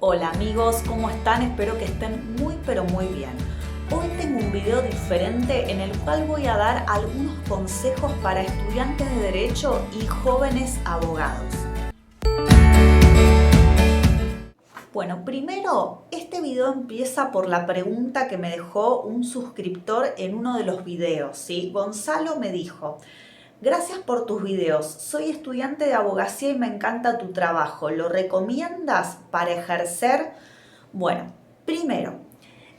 Hola amigos, ¿cómo están? Espero que estén muy pero muy bien. Hoy tengo un video diferente en el cual voy a dar algunos consejos para estudiantes de Derecho y jóvenes abogados. Bueno, primero, este video empieza por la pregunta que me dejó un suscriptor en uno de los videos, ¿sí? Gonzalo me dijo: gracias por tus videos, soy estudiante de abogacía y me encanta tu trabajo, ¿lo recomiendas para ejercer? Bueno, primero,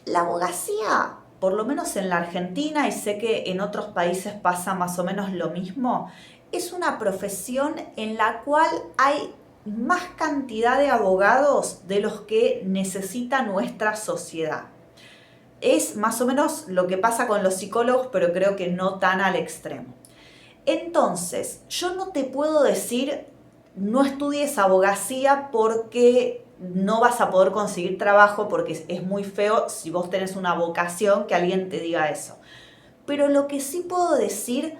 la abogacía, por lo menos en la Argentina, y sé que en otros países pasa más o menos lo mismo, es una profesión en la cual hay más cantidad de abogados de los que necesita nuestra sociedad. Es más o menos lo que pasa con los psicólogos, pero creo que no tan al extremo. Entonces, yo no te puedo decir no estudies abogacía porque no vas a poder conseguir trabajo, porque es muy feo si vos tenés una vocación que alguien te diga eso. Pero lo que sí puedo decir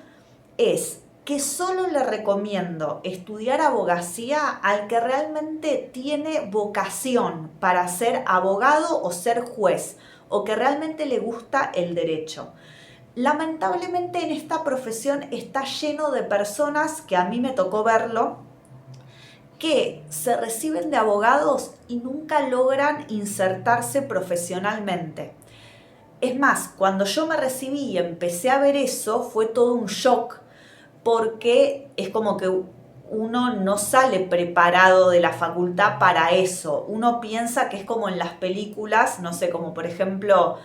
es que solo le recomiendo estudiar abogacía al que realmente tiene vocación para ser abogado o ser juez, o que realmente le gusta el derecho. Lamentablemente en esta profesión está lleno de personas, que a mí me tocó verlo, que se reciben de abogados y nunca logran insertarse profesionalmente. Es más, cuando yo me recibí y empecé a ver eso, fue todo un shock, porque es como que uno no sale preparado de la facultad para eso. Uno piensa que es como en las películas, no sé, como por ejemplo,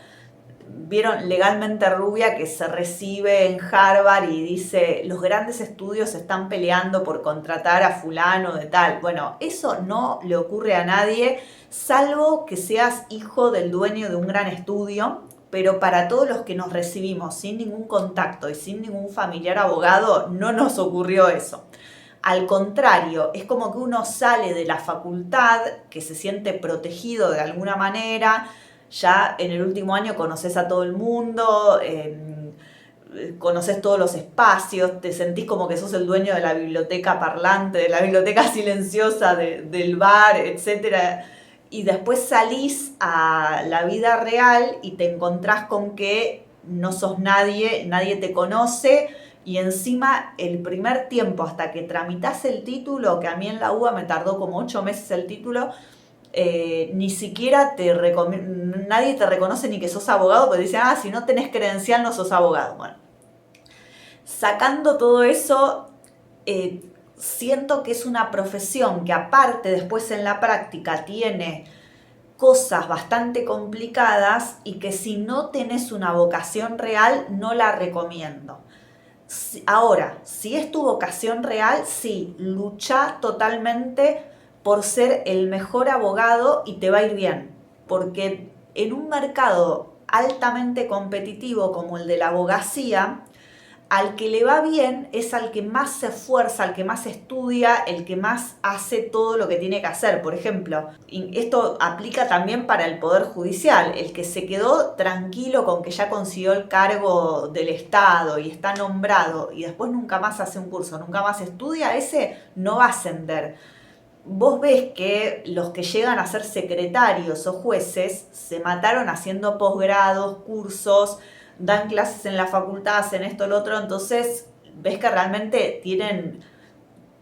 vieron Legalmente Rubia, que se recibe en Harvard y dice: los grandes estudios están peleando por contratar a fulano de tal. Bueno, eso no le ocurre a nadie, salvo que seas hijo del dueño de un gran estudio. Pero para todos los que nos recibimos sin ningún contacto y sin ningún familiar abogado, no nos ocurrió eso. Al contrario, es como que uno sale de la facultad, que se siente protegido de alguna manera. Ya en el último año conoces a todo el mundo, conoces todos los espacios, te sentís como que sos el dueño de la biblioteca parlante, de la biblioteca silenciosa, del bar, etc. Y después salís a la vida real y te encontrás con que no sos nadie, nadie te conoce, y encima el primer tiempo hasta que tramitas el título, que a mí en la UBA me tardó como 8 meses el título, ni siquiera nadie te reconoce ni que sos abogado, porque dicen: si no tenés credencial no sos abogado. Bueno, sacando todo eso, siento que es una profesión que aparte después en la práctica tiene cosas bastante complicadas, y que si no tenés una vocación real no la recomiendo. Ahora, si es tu vocación real, sí, lucha totalmente por ser el mejor abogado y te va a ir bien, porque en un mercado altamente competitivo como el de la abogacía, al que le va bien es al que más se esfuerza, al que más estudia, el que más hace todo lo que tiene que hacer. Por ejemplo, esto aplica también para el Poder Judicial. El que se quedó tranquilo con que ya consiguió el cargo del Estado y está nombrado y después nunca más hace un curso, nunca más estudia, ese no va a ascender. Vos ves que los que llegan a ser secretarios o jueces se mataron haciendo posgrados, cursos, dan clases en la facultad, hacen esto, lo otro. Entonces ves que realmente tienen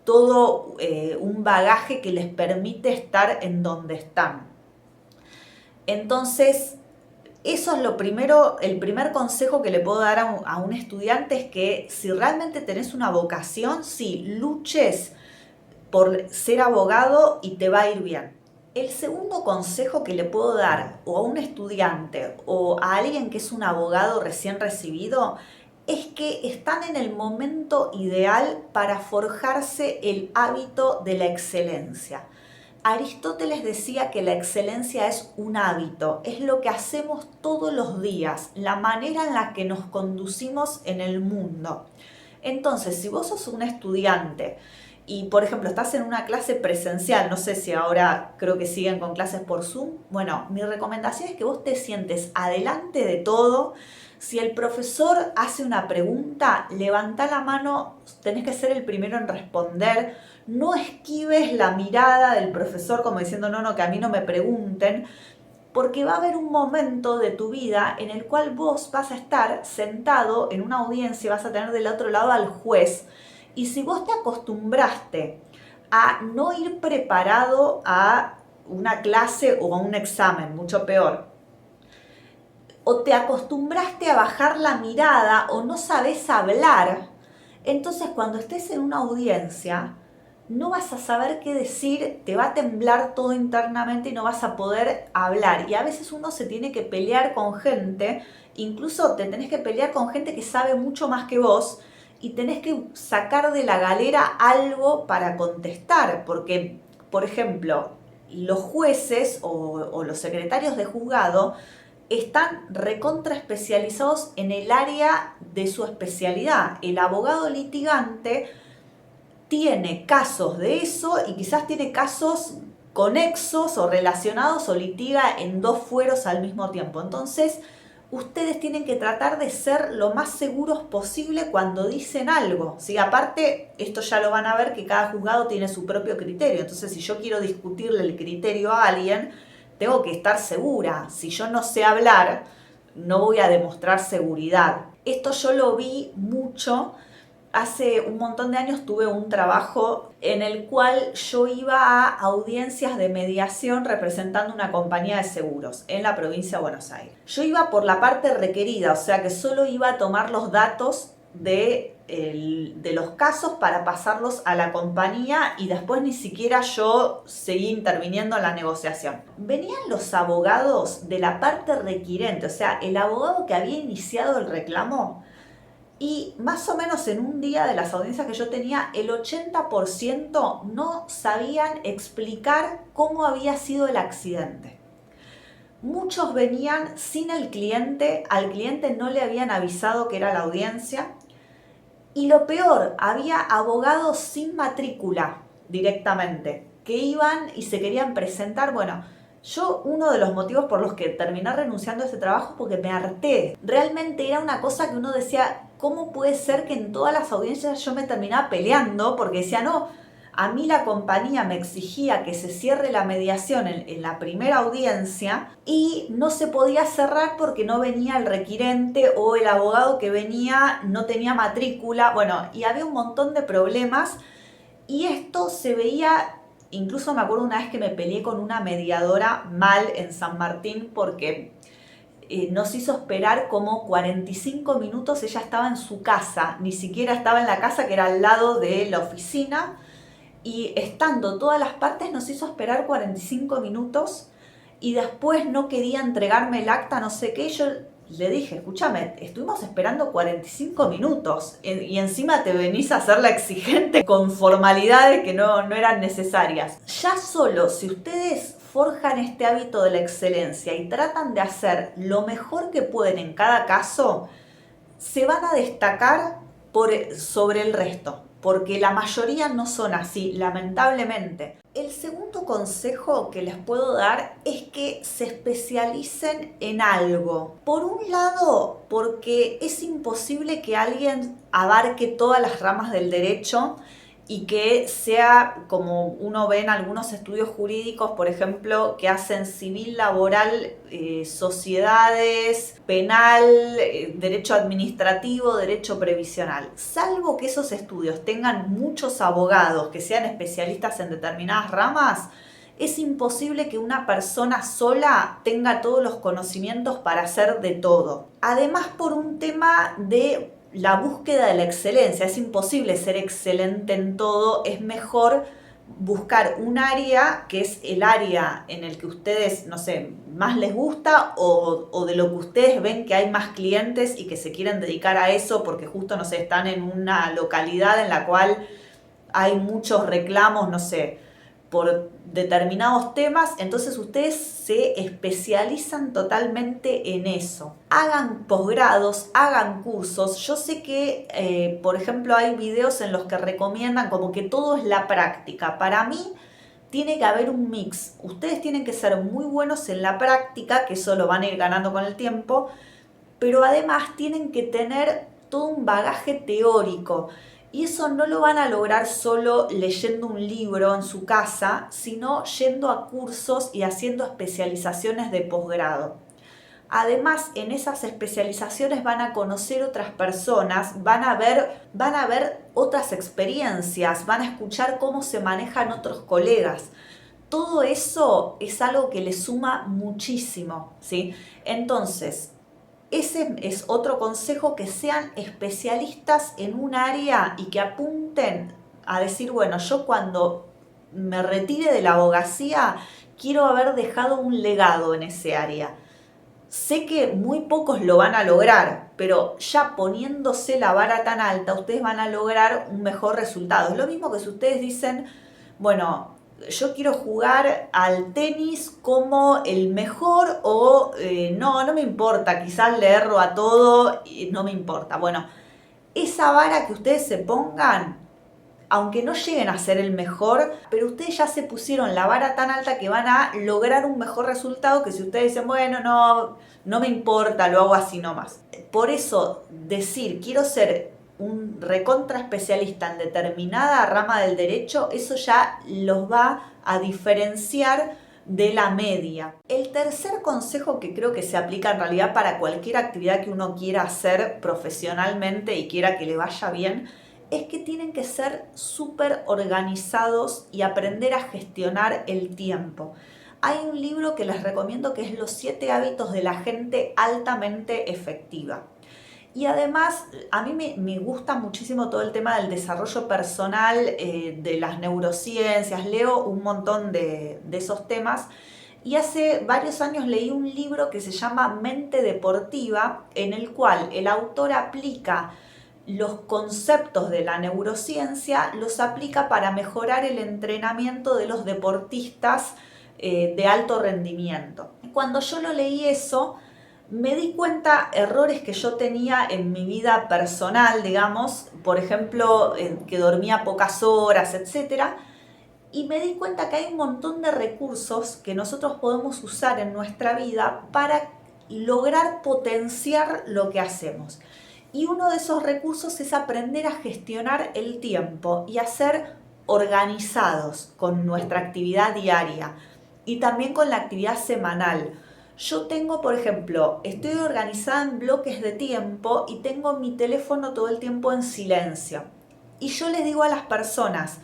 todo un bagaje que les permite estar en donde están. Entonces, eso es lo primero, el primer consejo que le puedo dar a un estudiante: es que si realmente tenés una vocación, sí, luches por ser abogado y te va a ir bien. El segundo consejo que le puedo dar o a un estudiante o a alguien que es un abogado recién recibido es que están en el momento ideal para forjarse el hábito de la excelencia. Aristóteles decía que la excelencia es un hábito, es lo que hacemos todos los días, la manera en la que nos conducimos en el mundo. Entonces, si vos sos un estudiante y, por ejemplo, estás en una clase presencial, no sé si ahora creo que siguen con clases por Zoom, bueno, mi recomendación es que vos te sientes adelante de todo. Si el profesor hace una pregunta, levantá la mano, tenés que ser el primero en responder. No esquives la mirada del profesor como diciendo, no, no, que a mí no me pregunten, porque va a haber un momento de tu vida en el cual vos vas a estar sentado en una audiencia, vas a tener del otro lado al juez, y si vos te acostumbraste a no ir preparado a una clase o a un examen, mucho peor, o te acostumbraste a bajar la mirada o no sabes hablar, entonces cuando estés en una audiencia no vas a saber qué decir, te va a temblar todo internamente y no vas a poder hablar. Y a veces uno se tiene que pelear con gente, incluso te tenés que pelear con gente que sabe mucho más que vos y tenés que sacar de la galera algo para contestar, porque, por ejemplo, los jueces o los secretarios de juzgado están recontra especializados en el área de su especialidad. El abogado litigante tiene casos de eso y quizás tiene casos conexos o relacionados o litiga en dos fueros al mismo tiempo. Entonces, ustedes tienen que tratar de ser lo más seguros posible cuando dicen algo. ¿Sí? Aparte, esto ya lo van a ver que cada juzgado tiene su propio criterio. Entonces, si yo quiero discutirle el criterio a alguien, tengo que estar segura. Si yo no sé hablar, no voy a demostrar seguridad. Esto yo lo vi mucho. Hace un montón de años tuve un trabajo en el cual yo iba a audiencias de mediación representando una compañía de seguros en la provincia de Buenos Aires. Yo iba por la parte requerida, o sea que solo iba a tomar los datos de los casos para pasarlos a la compañía y después ni siquiera yo seguí interviniendo en la negociación. Venían los abogados de la parte requirente, o sea, el abogado que había iniciado el reclamo. Y más o menos en un día de las audiencias que yo tenía, el 80% no sabían explicar cómo había sido el accidente. Muchos venían sin el cliente, al cliente no le habían avisado que era la audiencia. Y lo peor, había abogados sin matrícula directamente, que iban y se querían presentar. Bueno, yo uno de los motivos por los que terminé renunciando a ese trabajo es porque me harté. Realmente era una cosa que uno decía, ¿cómo puede ser que en todas las audiencias yo me terminaba peleando? Porque decía, no, a mí la compañía me exigía que se cierre la mediación en la primera audiencia y no se podía cerrar porque no venía el requirente o el abogado que venía no tenía matrícula. Bueno, y había un montón de problemas y esto se veía. Incluso me acuerdo una vez que me peleé con una mediadora mal en San Martín porque nos hizo esperar como 45 minutos. Ella estaba en su casa, ni siquiera estaba en la casa que era al lado de la oficina. Y estando todas las partes nos hizo esperar 45 minutos y después no quería entregarme el acta, no sé qué. Yo le dije, escúchame, estuvimos esperando 45 minutos y encima te venís a hacer la exigente con formalidades que no eran necesarias. Ya solo si ustedes forjan este hábito de la excelencia y tratan de hacer lo mejor que pueden en cada caso, se van a destacar sobre el resto, porque la mayoría no son así, lamentablemente. El segundo consejo que les puedo dar es que se especialicen en algo. Por un lado, porque es imposible que alguien abarque todas las ramas del derecho y que sea como uno ve en algunos estudios jurídicos, por ejemplo, que hacen civil, laboral, sociedades, penal, derecho administrativo, derecho previsional. Salvo que esos estudios tengan muchos abogados que sean especialistas en determinadas ramas, es imposible que una persona sola tenga todos los conocimientos para hacer de todo. Además, por un tema de la búsqueda de la excelencia, es imposible ser excelente en todo, es mejor buscar un área que es el área en el que ustedes, no sé, más les gusta o de lo que ustedes ven que hay más clientes y que se quieren dedicar a eso porque justo, no sé, están en una localidad en la cual hay muchos reclamos, no sé, por determinados temas, entonces ustedes se especializan totalmente en eso. Hagan posgrados, hagan cursos. Yo sé que, por ejemplo, hay videos en los que recomiendan como que todo es la práctica. Para mí tiene que haber un mix. Ustedes tienen que ser muy buenos en la práctica, que eso lo van a ir ganando con el tiempo, pero además tienen que tener todo un bagaje teórico. Y eso no lo van a lograr solo leyendo un libro en su casa, sino yendo a cursos y haciendo especializaciones de posgrado. Además, en esas especializaciones van a conocer otras personas, van a ver otras experiencias, van a escuchar cómo se manejan otros colegas. Todo eso es algo que les suma muchísimo, ¿sí? Entonces, ese es otro consejo, que sean especialistas en un área y que apunten a decir, bueno, yo cuando me retire de la abogacía quiero haber dejado un legado en ese área. Sé que muy pocos lo van a lograr, pero ya poniéndose la vara tan alta, ustedes van a lograr un mejor resultado. Es lo mismo que si ustedes dicen, bueno, yo quiero jugar al tenis como el mejor o no me importa, quizás le erro a todo y no me importa. Bueno, esa vara que ustedes se pongan, aunque no lleguen a ser el mejor, pero ustedes ya se pusieron la vara tan alta que van a lograr un mejor resultado que si ustedes dicen, bueno, no me importa, lo hago así nomás. Por eso decir, quiero ser un recontra especialista en determinada rama del derecho, eso ya los va a diferenciar de la media. El tercer consejo, que creo que se aplica en realidad para cualquier actividad que uno quiera hacer profesionalmente y quiera que le vaya bien, es que tienen que ser súper organizados y aprender a gestionar el tiempo. Hay un libro que les recomiendo que es Los 7 hábitos de la gente altamente efectiva. Y además, a mí me gusta muchísimo todo el tema del desarrollo personal, de las neurociencias, leo un montón de esos temas. Y hace varios años leí un libro que se llama Mente Deportiva, en el cual el autor aplica los conceptos de la neurociencia, los aplica para mejorar el entrenamiento de los deportistas de alto rendimiento. Cuando yo lo leí eso, me di cuenta errores que yo tenía en mi vida personal, digamos, por ejemplo, que dormía pocas horas, etcétera, y me di cuenta que hay un montón de recursos que nosotros podemos usar en nuestra vida para lograr potenciar lo que hacemos. Y uno de esos recursos es aprender a gestionar el tiempo y a ser organizados con nuestra actividad diaria y también con la actividad semanal. Yo tengo, por ejemplo, estoy organizada en bloques de tiempo y tengo mi teléfono todo el tiempo en silencio. Y yo les digo a las personas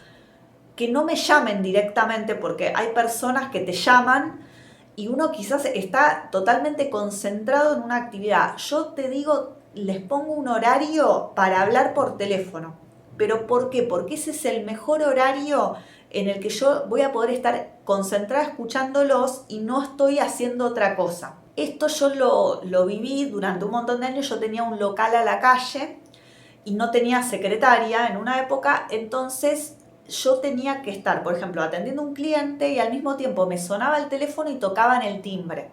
que no me llamen directamente, porque hay personas que te llaman y uno quizás está totalmente concentrado en una actividad. Yo te digo, les pongo un horario para hablar por teléfono. ¿Pero por qué? Porque ese es el mejor horario en el que yo voy a poder estar concentrada escuchándolos y no estoy haciendo otra cosa. Esto yo lo viví durante un montón de años. Yo tenía un local a la calle y no tenía secretaria en una época, entonces yo tenía que estar, por ejemplo, atendiendo a un cliente y al mismo tiempo me sonaba el teléfono y tocaban el timbre.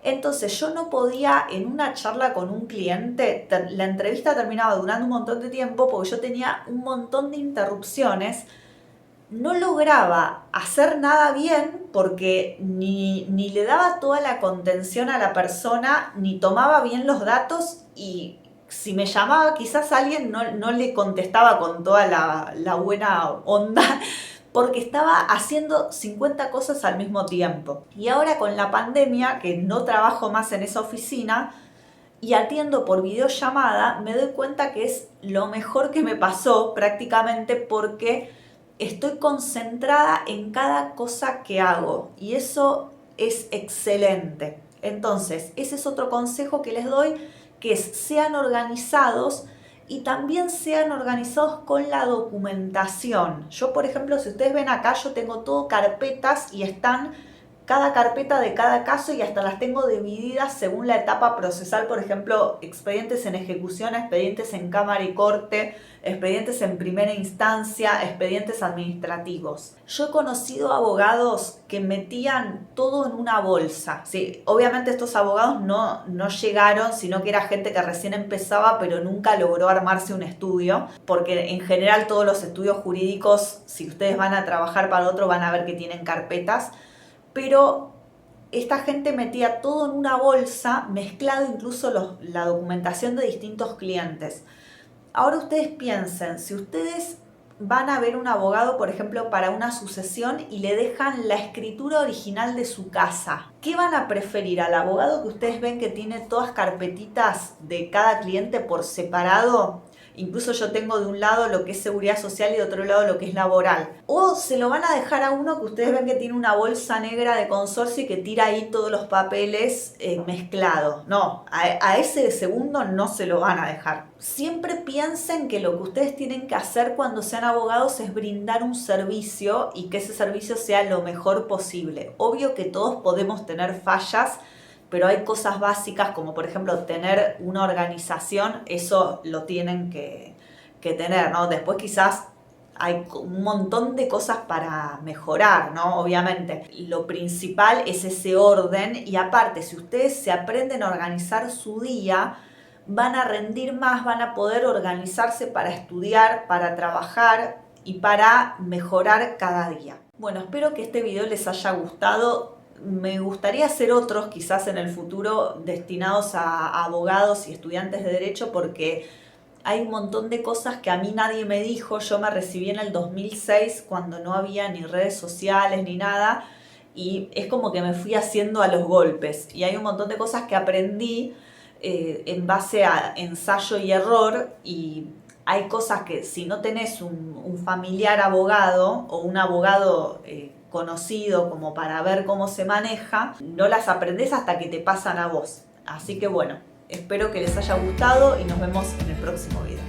Entonces yo no podía, en una charla con un cliente, la entrevista terminaba durando un montón de tiempo porque yo tenía un montón de interrupciones. No lograba hacer nada bien porque ni le daba toda la contención a la persona, ni tomaba bien los datos, y si me llamaba quizás alguien no le contestaba con toda la buena onda porque estaba haciendo 50 cosas al mismo tiempo. Y ahora con la pandemia, que no trabajo más en esa oficina y atiendo por videollamada, me doy cuenta que es lo mejor que me pasó prácticamente, porque estoy concentrada en cada cosa que hago y eso es excelente. Entonces, ese es otro consejo que les doy, que es sean organizados y también sean organizados con la documentación. Yo, por ejemplo, si ustedes ven acá, yo tengo todo carpetas y están cada carpeta de cada caso y hasta las tengo divididas según la etapa procesal, por ejemplo, expedientes en ejecución, expedientes en cámara y corte, expedientes en primera instancia, expedientes administrativos. Yo he conocido abogados que metían todo en una bolsa. Sí, obviamente estos abogados no llegaron, sino que era gente que recién empezaba, pero nunca logró armarse un estudio, porque en general todos los estudios jurídicos, si ustedes van a trabajar para otro, van a ver que tienen carpetas, pero esta gente metía todo en una bolsa, mezclado incluso la documentación de distintos clientes. Ahora ustedes piensen, si ustedes van a ver un abogado, por ejemplo, para una sucesión y le dejan la escritura original de su casa, ¿qué van a preferir? ¿Al abogado que ustedes ven que tiene todas carpetitas de cada cliente por separado? Incluso yo tengo de un lado lo que es seguridad social y de otro lado lo que es laboral. O se lo van a dejar a uno que ustedes ven que tiene una bolsa negra de consorcio y que tira ahí todos los papeles mezclados. No, a ese segundo no se lo van a dejar. Siempre piensen que lo que ustedes tienen que hacer cuando sean abogados es brindar un servicio y que ese servicio sea lo mejor posible. Obvio que todos podemos tener fallas, pero hay cosas básicas como por ejemplo tener una organización, eso lo tienen que tener, ¿no? Después quizás hay un montón de cosas para mejorar, ¿no? Obviamente, lo principal es ese orden y aparte, si ustedes se aprenden a organizar su día, van a rendir más, van a poder organizarse para estudiar, para trabajar y para mejorar cada día. Bueno, espero que este video les haya gustado. Me gustaría hacer otros quizás en el futuro destinados a abogados y estudiantes de derecho porque hay un montón de cosas que a mí nadie me dijo. Yo me recibí en el 2006 cuando no había ni redes sociales ni nada y es como que me fui haciendo a los golpes y hay un montón de cosas que aprendí en base a ensayo y error y hay cosas que si no tenés un familiar abogado o un abogado conocido como para ver cómo se maneja, no las aprendés hasta que te pasan a vos. Así que bueno, espero que les haya gustado y nos vemos en el próximo video.